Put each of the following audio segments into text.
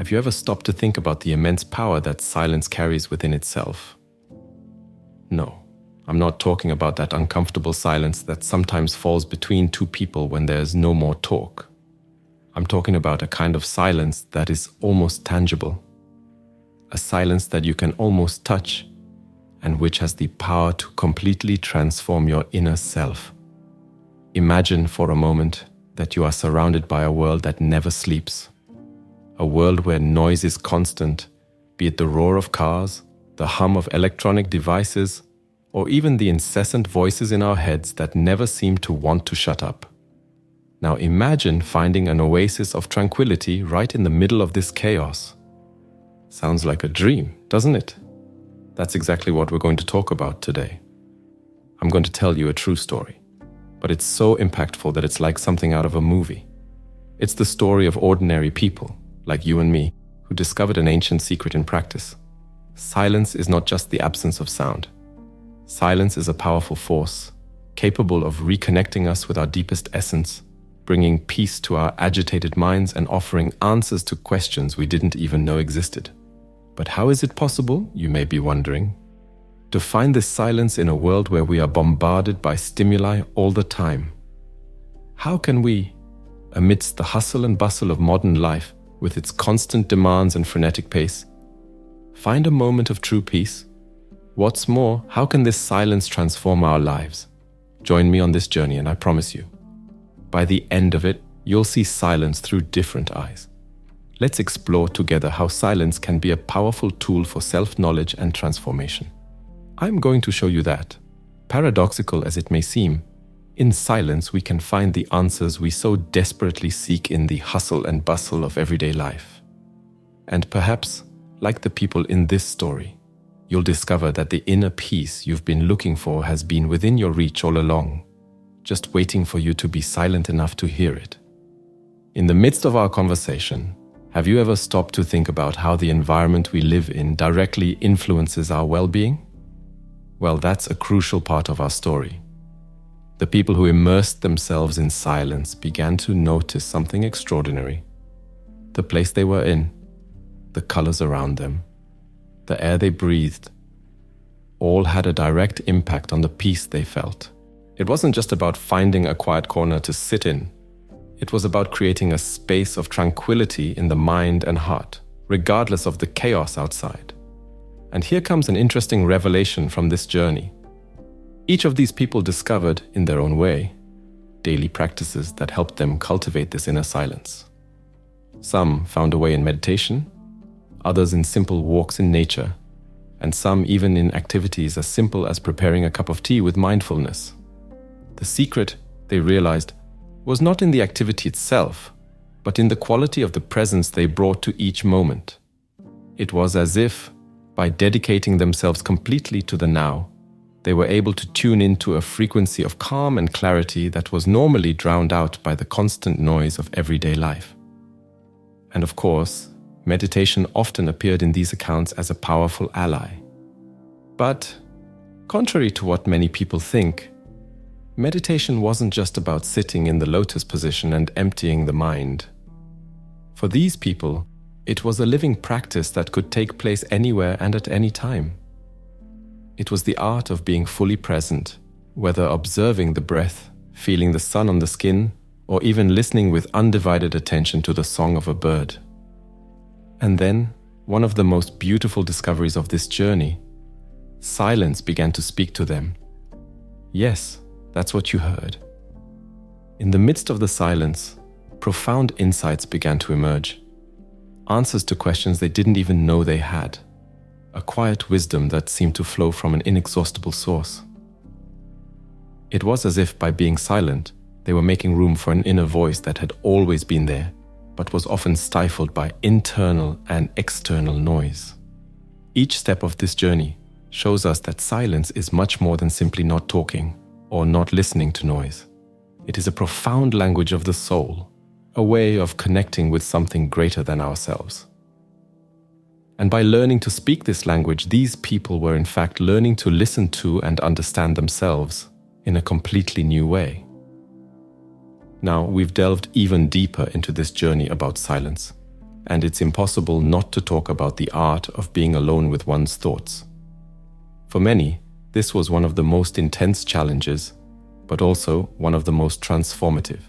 Have you ever stopped to think about the immense power that silence carries within itself? No, I'm not talking about that uncomfortable silence that sometimes falls between two people when there's no more talk. I'm talking about a kind of silence that is almost tangible. A silence that you can almost touch and which has the power to completely transform your inner self. Imagine for a moment that you are surrounded by a world that never sleeps. A world where noise is constant, be it the roar of cars, the hum of electronic devices, or even the incessant voices in our heads that never seem to want to shut up. Now imagine finding an oasis of tranquility right in the middle of this chaos. Sounds like a dream, doesn't it? That's exactly what we're going to talk about today. I'm going to tell you a true story, but it's so impactful that it's like something out of a movie. It's the story of ordinary people, like you and me, who discovered an ancient secret in practice. Silence is not just the absence of sound. Silence is a powerful force, capable of reconnecting us with our deepest essence, bringing peace to our agitated minds and offering answers to questions we didn't even know existed. But how is it possible, you may be wondering, to find this silence in a world where we are bombarded by stimuli all the time? How can we, amidst the hustle and bustle of modern life, with its constant demands and frenetic pace, find a moment of true peace? What's more, how can this silence transform our lives? Join me on this journey and I promise you, by the end of it, you'll see silence through different eyes. Let's explore together how silence can be a powerful tool for self-knowledge and transformation. I'm going to show you that, paradoxical as it may seem, in silence we can find the answers we so desperately seek in the hustle and bustle of everyday life. And perhaps, like the people in this story, you'll discover that the inner peace you've been looking for has been within your reach all along, just waiting for you to be silent enough to hear it. In the midst of our conversation, have you ever stopped to think about how the environment we live in directly influences our well-being? Well, that's a crucial part of our story. The people who immersed themselves in silence began to notice something extraordinary. The place they were in, the colors around them, the air they breathed, all had a direct impact on the peace they felt. It wasn't just about finding a quiet corner to sit in. It was about creating a space of tranquility in the mind and heart, regardless of the chaos outside. And here comes an interesting revelation from this journey. Each of these people discovered, in their own way, daily practices that helped them cultivate this inner silence. Some found a way in meditation, others in simple walks in nature, and some even in activities as simple as preparing a cup of tea with mindfulness. The secret, they realized, was not in the activity itself, but in the quality of the presence they brought to each moment. It was as if, by dedicating themselves completely to the now, they were able to tune into a frequency of calm and clarity that was normally drowned out by the constant noise of everyday life. And of course, meditation often appeared in these accounts as a powerful ally. But, contrary to what many people think, meditation wasn't just about sitting in the lotus position and emptying the mind. For these people, it was a living practice that could take place anywhere and at any time. It was the art of being fully present, whether observing the breath, feeling the sun on the skin, or even listening with undivided attention to the song of a bird. And then, one of the most beautiful discoveries of this journey, silence began to speak to them. Yes, that's what you heard. In the midst of the silence, profound insights began to emerge. Answers to questions they didn't even know they had. A quiet wisdom that seemed to flow from an inexhaustible source. It was as if by being silent, they were making room for an inner voice that had always been there, but was often stifled by internal and external noise. Each step of this journey shows us that silence is much more than simply not talking or not listening to noise. It is a profound language of the soul, a way of connecting with something greater than ourselves. And by learning to speak this language, these people were in fact learning to listen to and understand themselves in a completely new way. Now, we've delved even deeper into this journey about silence, and it's impossible not to talk about the art of being alone with one's thoughts. For many, this was one of the most intense challenges, but also one of the most transformative.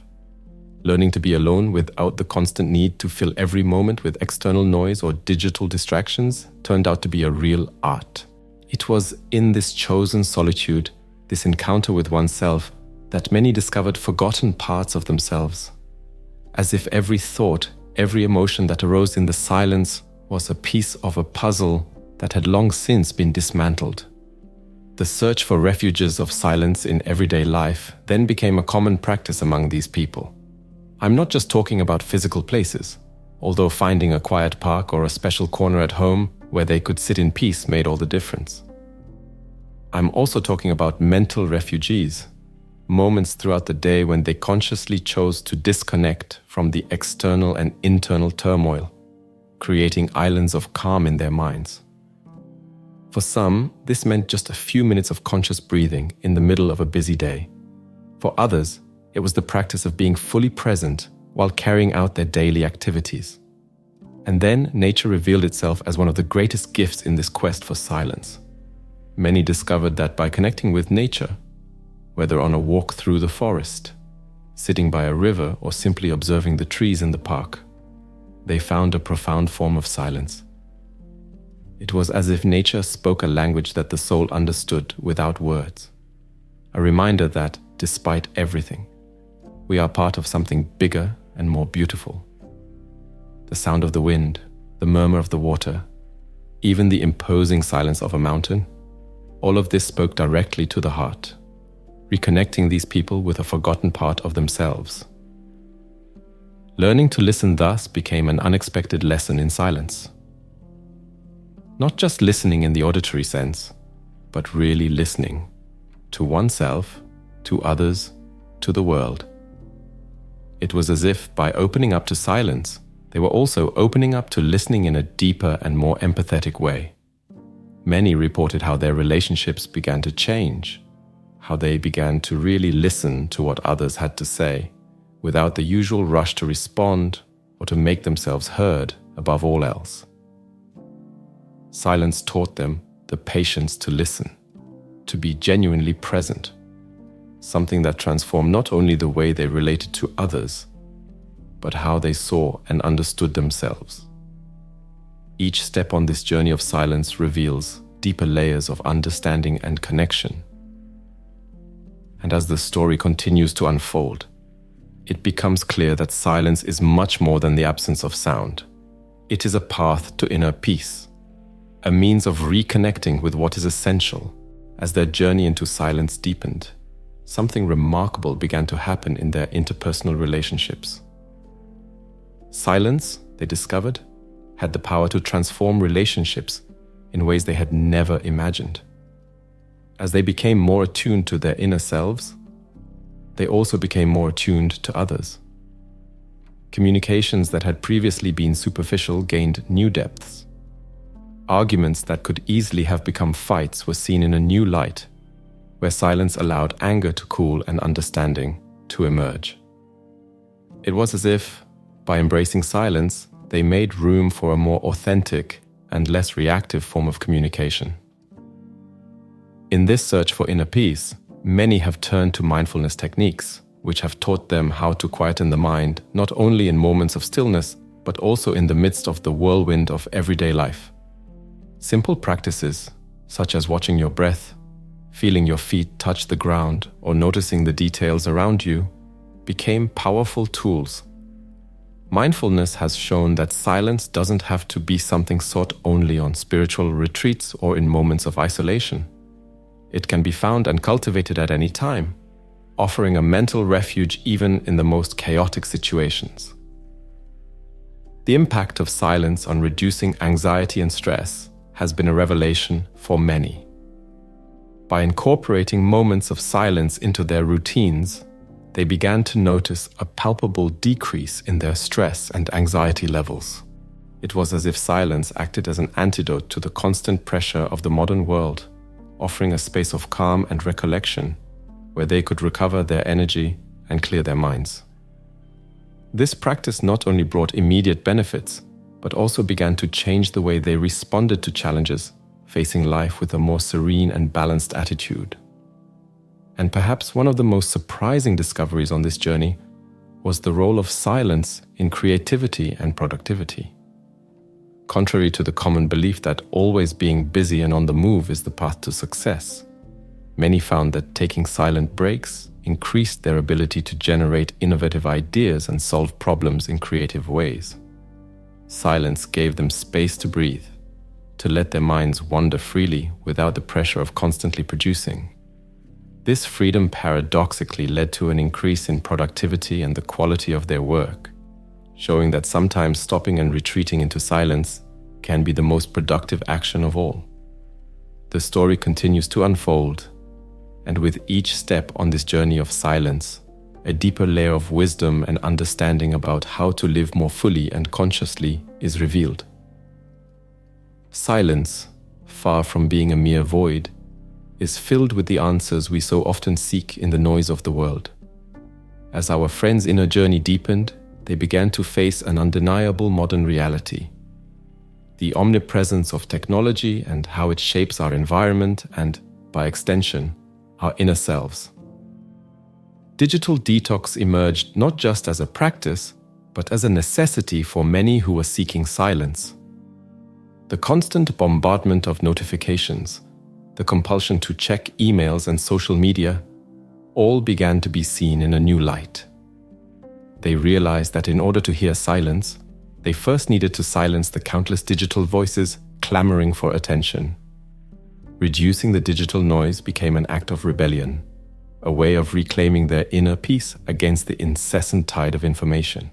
Learning to be alone without the constant need to fill every moment with external noise or digital distractions turned out to be a real art. It was in this chosen solitude, this encounter with oneself, that many discovered forgotten parts of themselves. As if every thought, every emotion that arose in the silence was a piece of a puzzle that had long since been dismantled. The search for refuges of silence in everyday life then became a common practice among these people. I'm not just talking about physical places, although finding a quiet park or a special corner at home where they could sit in peace made all the difference. I'm also talking about mental refugees, moments throughout the day when they consciously chose to disconnect from the external and internal turmoil, creating islands of calm in their minds. For some, this meant just a few minutes of conscious breathing in the middle of a busy day. For others, it was the practice of being fully present while carrying out their daily activities. And then nature revealed itself as one of the greatest gifts in this quest for silence. Many discovered that by connecting with nature, whether on a walk through the forest, sitting by a river, or simply observing the trees in the park, they found a profound form of silence. It was as if nature spoke a language that the soul understood without words. A reminder that, despite everything, we are part of something bigger and more beautiful. The sound of the wind, the murmur of the water, even the imposing silence of a mountain, all of this spoke directly to the heart, reconnecting these people with a forgotten part of themselves. Learning to listen thus became an unexpected lesson in silence. Not just listening in the auditory sense, but really listening to oneself, to others, to the world. It was as if by opening up to silence, they were also opening up to listening in a deeper and more empathetic way. Many reported how their relationships began to change, how they began to really listen to what others had to say, without the usual rush to respond or to make themselves heard above all else. Silence taught them the patience to listen, to be genuinely present, something that transformed not only the way they related to others, but how they saw and understood themselves. Each step on this journey of silence reveals deeper layers of understanding and connection. And as the story continues to unfold, it becomes clear that silence is much more than the absence of sound. It is a path to inner peace, a means of reconnecting with what is essential. As their journey into silence deepened, something remarkable began to happen in their interpersonal relationships. Silence, they discovered, had the power to transform relationships in ways they had never imagined. As they became more attuned to their inner selves, they also became more attuned to others. Communications that had previously been superficial gained new depths. Arguments that could easily have become fights were seen in a new light, where silence allowed anger to cool and understanding to emerge. It was as if, by embracing silence, they made room for a more authentic and less reactive form of communication. In this search for inner peace, many have turned to mindfulness techniques, which have taught them how to quieten the mind, not only in moments of stillness, but also in the midst of the whirlwind of everyday life. Simple practices, such as watching your breath, feeling your feet touch the ground, or noticing the details around you, became powerful tools. Mindfulness has shown that silence doesn't have to be something sought only on spiritual retreats or in moments of isolation. It can be found and cultivated at any time, offering a mental refuge even in the most chaotic situations. The impact of silence on reducing anxiety and stress has been a revelation for many. By incorporating moments of silence into their routines, they began to notice a palpable decrease in their stress and anxiety levels. It was as if silence acted as an antidote to the constant pressure of the modern world, offering a space of calm and recollection where they could recover their energy and clear their minds. This practice not only brought immediate benefits, but also began to change the way they responded to challenges, facing life with a more serene and balanced attitude. And perhaps one of the most surprising discoveries on this journey was the role of silence in creativity and productivity. Contrary to the common belief that always being busy and on the move is the path to success, many found that taking silent breaks increased their ability to generate innovative ideas and solve problems in creative ways. Silence gave them space to breathe, to let their minds wander freely without the pressure of constantly producing. This freedom paradoxically led to an increase in productivity and the quality of their work, showing that sometimes stopping and retreating into silence can be the most productive action of all. The story continues to unfold, and with each step on this journey of silence, a deeper layer of wisdom and understanding about how to live more fully and consciously is revealed. Silence, far from being a mere void, is filled with the answers we so often seek in the noise of the world. As our friends' inner journey deepened, they began to face an undeniable modern reality: the omnipresence of technology and how it shapes our environment and, by extension, our inner selves. Digital detox emerged not just as a practice, but as a necessity for many who were seeking silence. The constant bombardment of notifications, the compulsion to check emails and social media, all began to be seen in a new light. They realized that in order to hear silence, they first needed to silence the countless digital voices clamoring for attention. Reducing the digital noise became an act of rebellion, a way of reclaiming their inner peace against the incessant tide of information.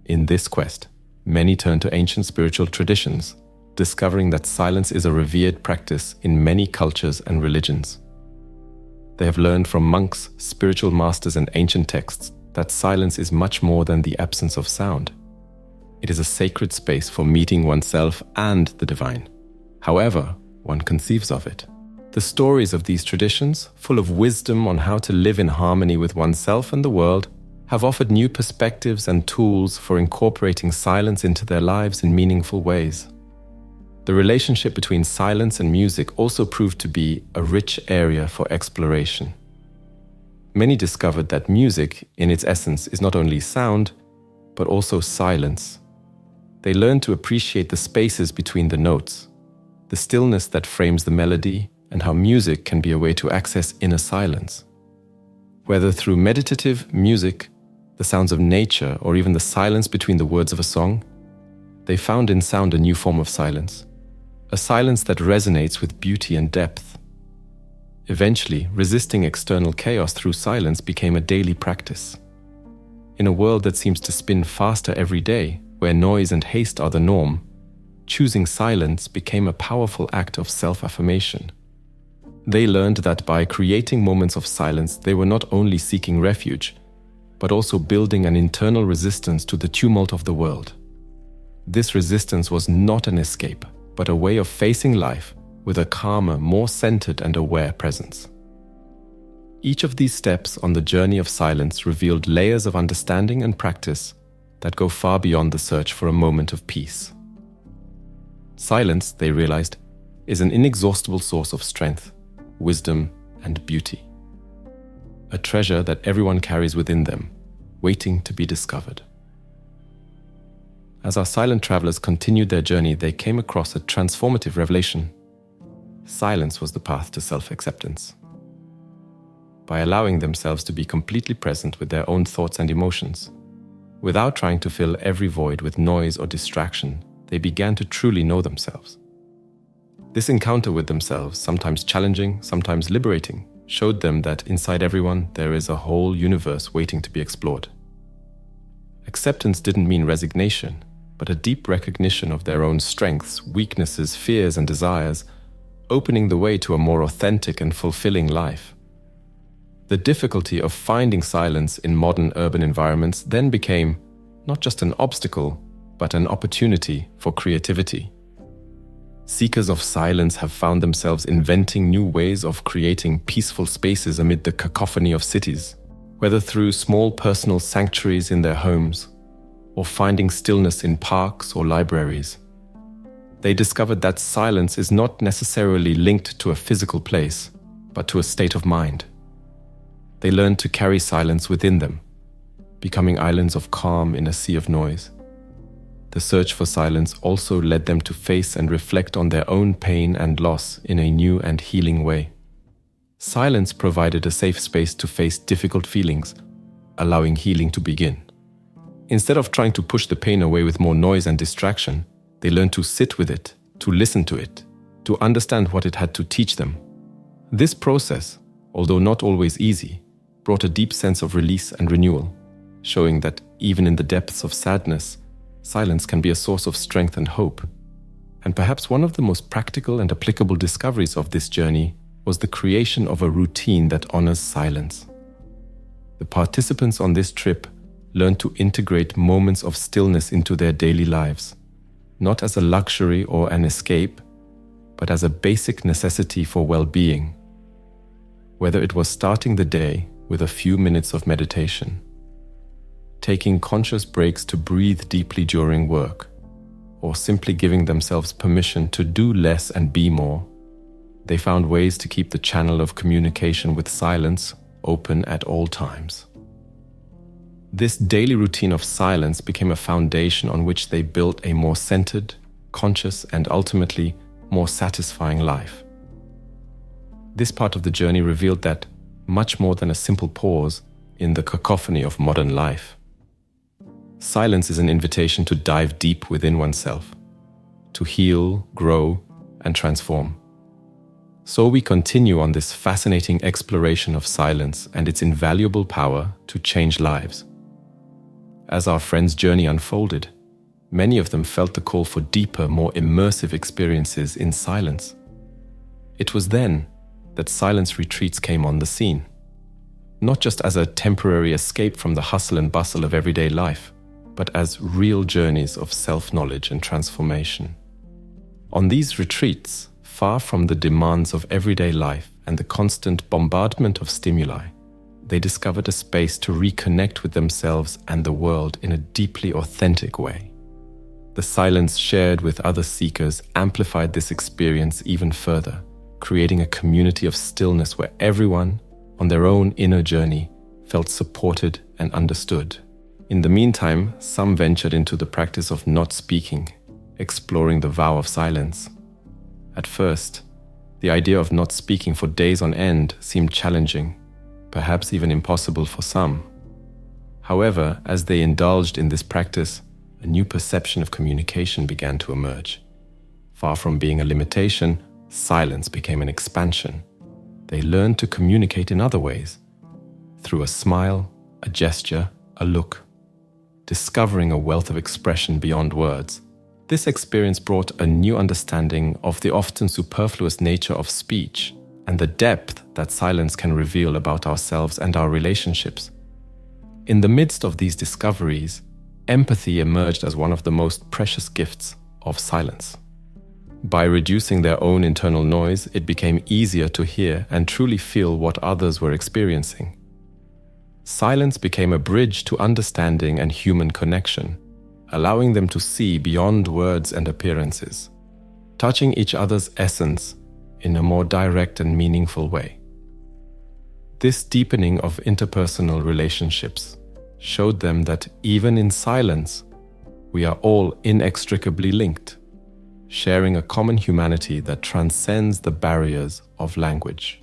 In this quest, many turn to ancient spiritual traditions, discovering that silence is a revered practice in many cultures and religions. They have learned from monks, spiritual masters, and ancient texts that silence is much more than the absence of sound. It is a sacred space for meeting oneself and the divine, however one conceives of it. The stories of these traditions, full of wisdom on how to live in harmony with oneself and the world, have offered new perspectives and tools for incorporating silence into their lives in meaningful ways. The relationship between silence and music also proved to be a rich area for exploration. Many discovered that music, in its essence, is not only sound, but also silence. They learned to appreciate the spaces between the notes, the stillness that frames the melody, and how music can be a way to access inner silence. Whether through meditative music, the sounds of nature, or even the silence between the words of a song, they found in sound a new form of silence, a silence that resonates with beauty and depth. Eventually, resisting external chaos through silence became a daily practice. In a world that seems to spin faster every day, where noise and haste are the norm, choosing silence became a powerful act of self-affirmation. They learned that by creating moments of silence, they were not only seeking refuge, but also building an internal resistance to the tumult of the world. This resistance was not an escape, but a way of facing life with a calmer, more centered and aware presence. Each of these steps on the journey of silence revealed layers of understanding and practice that go far beyond the search for a moment of peace. Silence, they realized, is an inexhaustible source of strength, wisdom, and beauty. A treasure that everyone carries within them, waiting to be discovered. As our silent travelers continued their journey, they came across a transformative revelation. Silence was the path to self-acceptance. By allowing themselves to be completely present with their own thoughts and emotions, without trying to fill every void with noise or distraction, they began to truly know themselves. This encounter with themselves, sometimes challenging, sometimes liberating, showed them that inside everyone there is a whole universe waiting to be explored. Acceptance didn't mean resignation, but a deep recognition of their own strengths, weaknesses, fears, and desires, opening the way to a more authentic and fulfilling life. The difficulty of finding silence in modern urban environments then became not just an obstacle, but an opportunity for creativity. Seekers of silence have found themselves inventing new ways of creating peaceful spaces amid the cacophony of cities, whether through small personal sanctuaries in their homes, or finding stillness in parks or libraries. They discovered that silence is not necessarily linked to a physical place, but to a state of mind. They learned to carry silence within them, becoming islands of calm in a sea of noise. The search for silence also led them to face and reflect on their own pain and loss in a new and healing way. Silence provided a safe space to face difficult feelings, allowing healing to begin. Instead of trying to push the pain away with more noise and distraction, they learned to sit with it, to listen to it, to understand what it had to teach them. This process, although not always easy, brought a deep sense of release and renewal, showing that even in the depths of sadness, silence can be a source of strength and hope. And perhaps one of the most practical and applicable discoveries of this journey was the creation of a routine that honors silence. The participants on this trip learned to integrate moments of stillness into their daily lives, not as a luxury or an escape, but as a basic necessity for well-being. Whether it was starting the day with a few minutes of meditation, taking conscious breaks to breathe deeply during work, or simply giving themselves permission to do less and be more, they found ways to keep the channel of communication with silence open at all times. This daily routine of silence became a foundation on which they built a more centered, conscious, and ultimately more satisfying life. This part of the journey revealed that, much more than a simple pause in the cacophony of modern life, silence is an invitation to dive deep within oneself, to heal, grow, and transform. So we continue on this fascinating exploration of silence and its invaluable power to change lives. As our friends' journey unfolded, many of them felt the call for deeper, more immersive experiences in silence. It was then that silence retreats came on the scene, not just as a temporary escape from the hustle and bustle of everyday life, but as real journeys of self-knowledge and transformation. On these retreats, far from the demands of everyday life and the constant bombardment of stimuli, they discovered a space to reconnect with themselves and the world in a deeply authentic way. The silence shared with other seekers amplified this experience even further, creating a community of stillness where everyone, on their own inner journey, felt supported and understood. In the meantime, some ventured into the practice of not speaking, exploring the vow of silence. At first, the idea of not speaking for days on end seemed challenging, perhaps even impossible for some. However, as they indulged in this practice, a new perception of communication began to emerge. Far from being a limitation, silence became an expansion. They learned to communicate in other ways, through a smile, a gesture, a look, discovering a wealth of expression beyond words. This experience brought a new understanding of the often superfluous nature of speech and the depth that silence can reveal about ourselves and our relationships. In the midst of these discoveries, empathy emerged as one of the most precious gifts of silence. By reducing their own internal noise, it became easier to hear and truly feel what others were experiencing. Silence became a bridge to understanding and human connection, allowing them to see beyond words and appearances, touching each other's essence in a more direct and meaningful way. This deepening of interpersonal relationships showed them that even in silence, we are all inextricably linked, sharing a common humanity that transcends the barriers of language.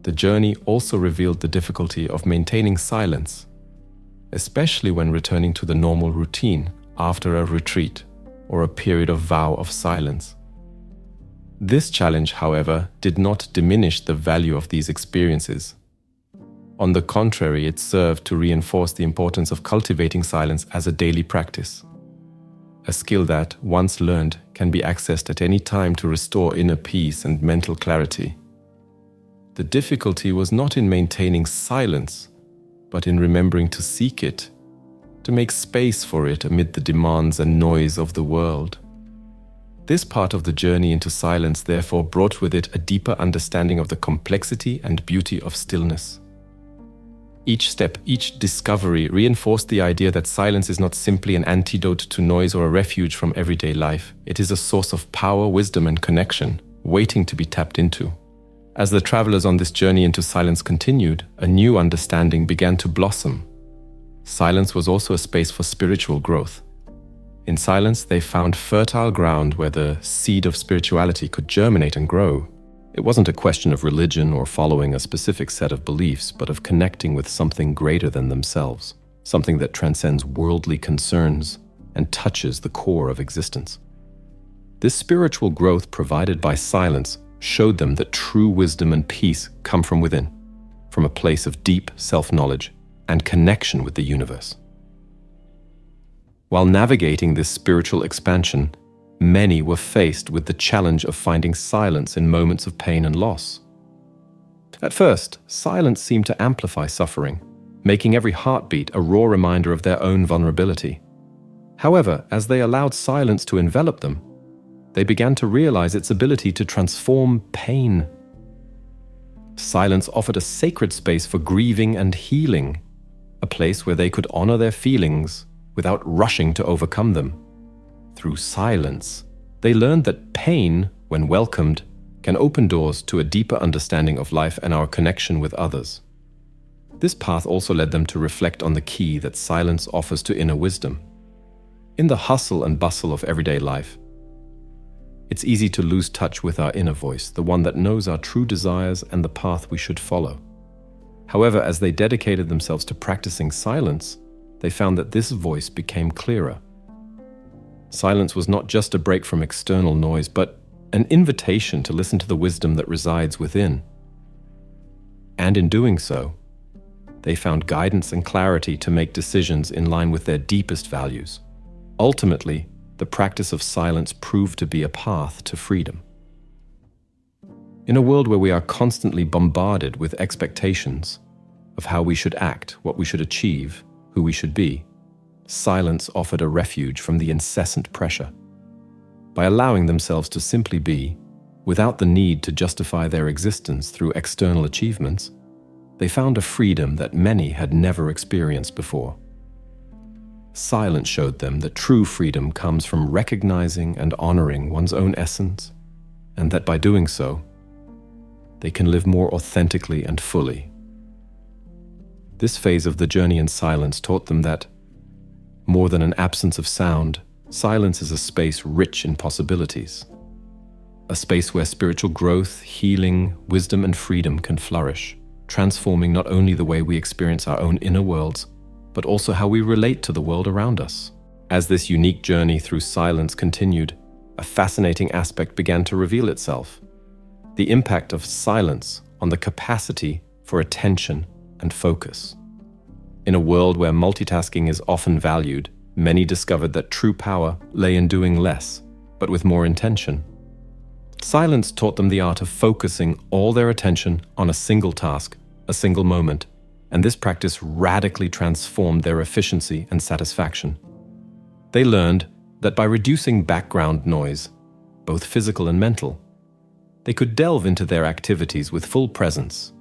The journey also revealed the difficulty of maintaining silence, especially when returning to the normal routine after a retreat or a period of vow of silence. This challenge, however, did not diminish the value of these experiences. On the contrary, it served to reinforce the importance of cultivating silence as a daily practice, a skill that, once learned, can be accessed at any time to restore inner peace and mental clarity. The difficulty was not in maintaining silence, but in remembering to seek it, to make space for it amid the demands and noise of the world. This part of the journey into silence therefore brought with it a deeper understanding of the complexity and beauty of stillness. Each step, each discovery reinforced the idea that silence is not simply an antidote to noise or a refuge from everyday life. It is a source of power, wisdom, and connection, waiting to be tapped into. As the travelers on this journey into silence continued, a new understanding began to blossom. Silence was also a space for spiritual growth. In silence, they found fertile ground where the seed of spirituality could germinate and grow. It wasn't a question of religion or following a specific set of beliefs, but of connecting with something greater than themselves, something that transcends worldly concerns and touches the core of existence. This spiritual growth provided by silence showed them that true wisdom and peace come from within, from a place of deep self-knowledge and connection with the universe. While navigating this spiritual expansion, many were faced with the challenge of finding silence in moments of pain and loss. At first, silence seemed to amplify suffering, making every heartbeat a raw reminder of their own vulnerability. However, as they allowed silence to envelop them, they began to realize its ability to transform pain. Silence offered a sacred space for grieving and healing, a place where they could honor their feelings without rushing to overcome them. Through silence, they learned that pain, when welcomed, can open doors to a deeper understanding of life and our connection with others. This path also led them to reflect on the key that silence offers to inner wisdom. In the hustle and bustle of everyday life, it's easy to lose touch with our inner voice, the one that knows our true desires and the path we should follow. However, as they dedicated themselves to practicing silence, they found that this voice became clearer. Silence was not just a break from external noise, but an invitation to listen to the wisdom that resides within. And in doing so, they found guidance and clarity to make decisions in line with their deepest values. Ultimately, the practice of silence proved to be a path to freedom. In a world where we are constantly bombarded with expectations of how we should act, what we should achieve, who we should be, silence offered a refuge from the incessant pressure. By allowing themselves to simply be, without the need to justify their existence through external achievements, they found a freedom that many had never experienced before. Silence showed them that true freedom comes from recognizing and honoring one's own essence, and that by doing so, they can live more authentically and fully. This phase of the journey in silence taught them that, more than an absence of sound, silence is a space rich in possibilities. A space where spiritual growth, healing, wisdom, and freedom can flourish, transforming not only the way we experience our own inner worlds, but also how we relate to the world around us. As this unique journey through silence continued, a fascinating aspect began to reveal itself: the impact of silence on the capacity for attention and focus. In a world where multitasking is often valued, many discovered that true power lay in doing less, but with more intention. Silence taught them the art of focusing all their attention on a single task, a single moment, and this practice radically transformed their efficiency and satisfaction. They learned that by reducing background noise, both physical and mental, they could delve into their activities with full presence,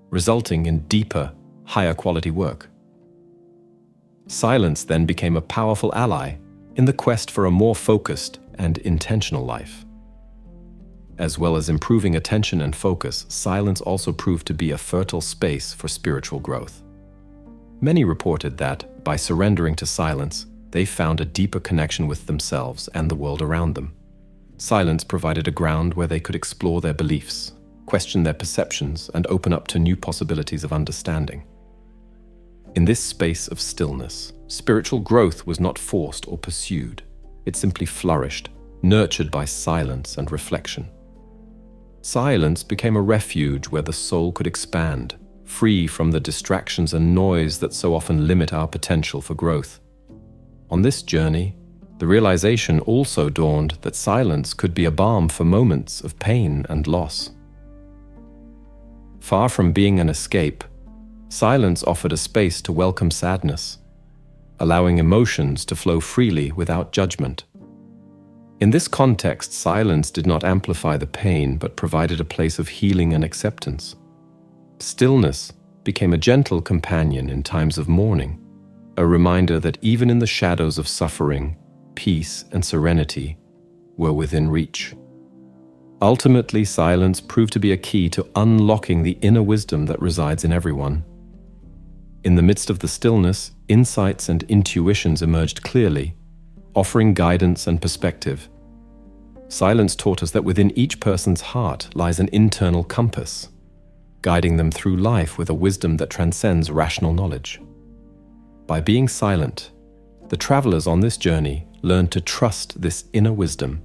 resulting in deeper, higher quality work. Silence then became a powerful ally in the quest for a more focused and intentional life. As well as improving attention and focus, silence also proved to be a fertile space for spiritual growth. Many reported that, by surrendering to silence, they found a deeper connection with themselves and the world around them. Silence provided a ground where they could explore their beliefs, question their perceptions, and open up to new possibilities of understanding. In this space of stillness, spiritual growth was not forced or pursued. It simply flourished, nurtured by silence and reflection. Silence became a refuge where the soul could expand, free from the distractions and noise that so often limit our potential for growth. On this journey, the realization also dawned that silence could be a balm for moments of pain and loss. Far from being an escape, silence offered a space to welcome sadness, allowing emotions to flow freely without judgment. In this context, silence did not amplify the pain, but provided a place of healing and acceptance. Stillness became a gentle companion in times of mourning, a reminder that even in the shadows of suffering, peace and serenity were within reach. Ultimately, silence proved to be a key to unlocking the inner wisdom that resides in everyone. In the midst of the stillness, insights and intuitions emerged clearly, offering guidance and perspective. Silence taught us that within each person's heart lies an internal compass, guiding them through life with a wisdom that transcends rational knowledge. By being silent, the travelers on this journey learned to trust this inner wisdom,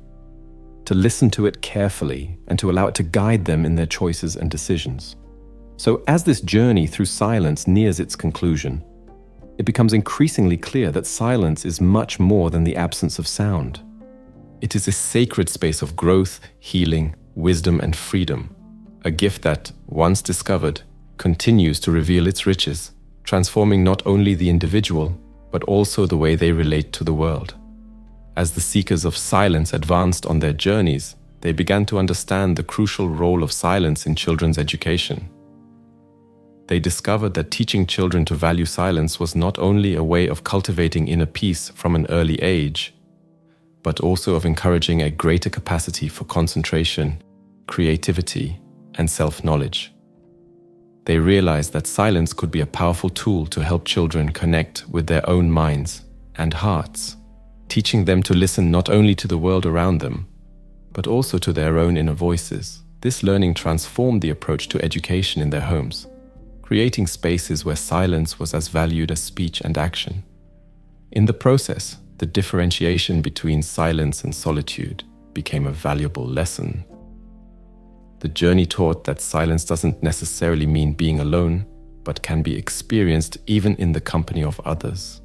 to listen to it carefully, and to allow it to guide them in their choices and decisions. So as this journey through silence nears its conclusion, it becomes increasingly clear that silence is much more than the absence of sound. It is a sacred space of growth, healing, wisdom, and freedom, a gift that, once discovered, continues to reveal its riches, transforming not only the individual, but also the way they relate to the world. As the seekers of silence advanced on their journeys, they began to understand the crucial role of silence in children's education. They discovered that teaching children to value silence was not only a way of cultivating inner peace from an early age, but also of encouraging a greater capacity for concentration, creativity, and self-knowledge. They realized that silence could be a powerful tool to help children connect with their own minds and hearts, teaching them to listen not only to the world around them, but also to their own inner voices. This learning transformed the approach to education in their homes, creating spaces where silence was as valued as speech and action. In the process, the differentiation between silence and solitude became a valuable lesson. The journey taught that silence doesn't necessarily mean being alone, but can be experienced even in the company of others.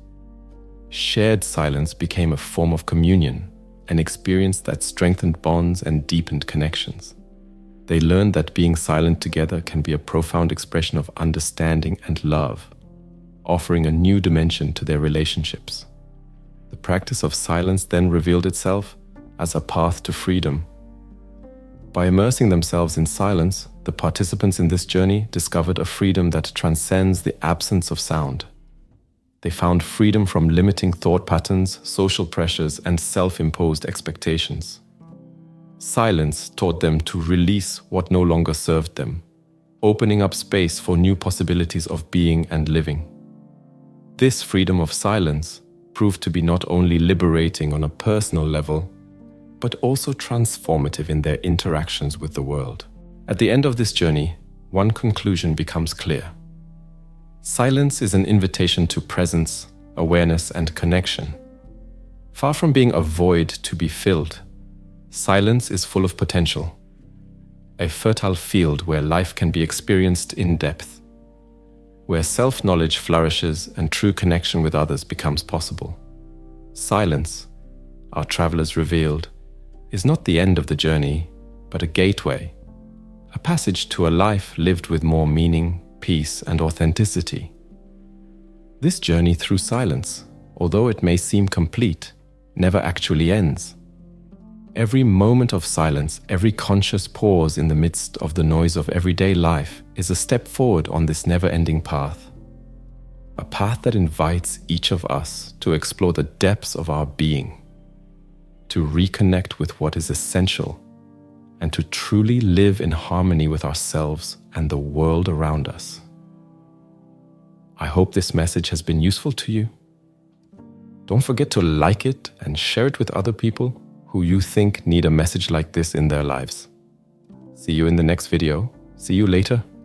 Shared silence became a form of communion, an experience that strengthened bonds and deepened connections. They learned that being silent together can be a profound expression of understanding and love, offering a new dimension to their relationships. The practice of silence then revealed itself as a path to freedom. By immersing themselves in silence, the participants in this journey discovered a freedom that transcends the absence of sound. They found freedom from limiting thought patterns, social pressures, and self-imposed expectations. Silence taught them to release what no longer served them, opening up space for new possibilities of being and living. This freedom of silence proved to be not only liberating on a personal level, but also transformative in their interactions with the world. At the end of this journey, one conclusion becomes clear. Silence is an invitation to presence, awareness, and connection. Far from being a void to be filled, silence is full of potential, a fertile field where life can be experienced in depth, where self-knowledge flourishes and true connection with others becomes possible. Silence, our travelers revealed, is not the end of the journey, but a gateway, a passage to a life lived with more meaning, peace, and authenticity. This journey through silence, although it may seem complete, never actually ends. Every moment of silence, every conscious pause in the midst of the noise of everyday life is a step forward on this never-ending path. A path that invites each of us to explore the depths of our being, to reconnect with what is essential, and to truly live in harmony with ourselves and the world around us. I hope this message has been useful to you. Don't forget to like it and share it with other people who you think need a message like this in their lives. See you in the next video. See you later.